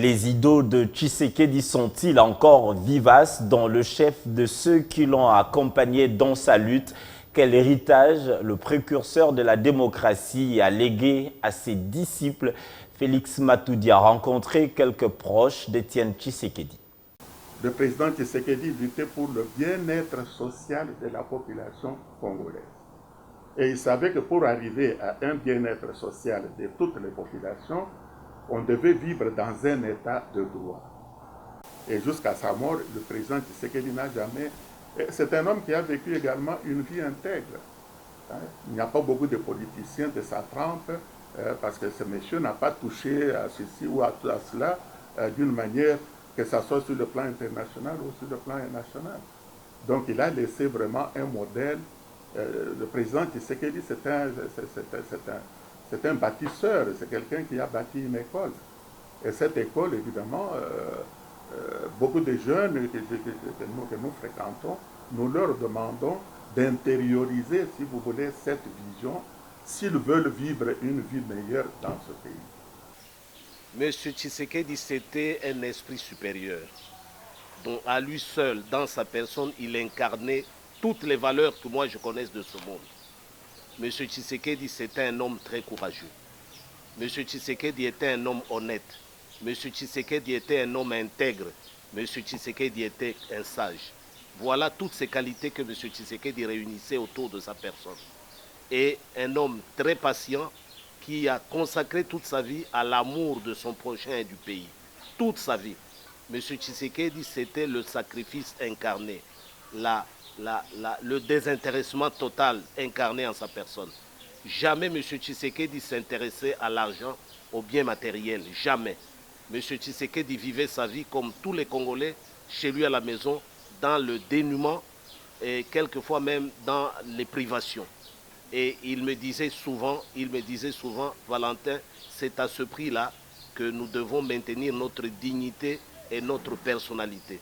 Les idées de Tshisekedi sont-ils encore vivaces dans le chef de ceux qui l'ont accompagné dans sa lutte? Quel héritage le précurseur de la démocratie a légué à ses disciples? Félix Matoudi a rencontré quelques proches d'Étienne Tshisekedi. Le président Tshisekedi luttait pour le bien-être social de la population congolaise. Et il savait que pour arriver à un bien-être social de toutes les populations, on devait vivre dans un état de droit. Et jusqu'à sa mort, le président Tshisekedi n'a jamais... C'est un homme qui a vécu également une vie intègre. Il n'y a pas beaucoup de politiciens de sa trempe, parce que ce monsieur n'a pas touché à ceci ou à cela d'une manière que ce soit sur le plan international ou sur le plan national. Donc il a laissé vraiment un modèle. Le président Tshisekedi, c'est un bâtisseur, c'est quelqu'un qui a bâti une école. Et cette école, évidemment, beaucoup de jeunes que nous fréquentons, nous leur demandons d'intérioriser, si vous voulez, cette vision, s'ils veulent vivre une vie meilleure dans ce pays. Monsieur Tshisekedi, c'était un esprit supérieur, dont à lui seul, dans sa personne, il incarnait toutes les valeurs que moi je connaisse de ce monde. Monsieur Tshisekedi, c'était un homme très courageux. Monsieur Tshisekedi était un homme honnête. Monsieur Tshisekedi était un homme intègre. Monsieur Tshisekedi était un sage. Voilà toutes ces qualités que Monsieur Tshisekedi réunissait autour de sa personne. Et un homme très patient qui a consacré toute sa vie à l'amour de son prochain et du pays. Toute sa vie. Monsieur Tshisekedi, c'était le sacrifice incarné, le désintéressement total incarné en sa personne. Jamais M. Tshisekedi s'intéressait à l'argent, aux biens matériels. Jamais. M. Tshisekedi vivait sa vie comme tous les Congolais, chez lui à la maison, dans le dénuement et quelquefois même dans les privations. Et il me disait souvent, Valentin, c'est à ce prix-là que nous devons maintenir notre dignité et notre personnalité.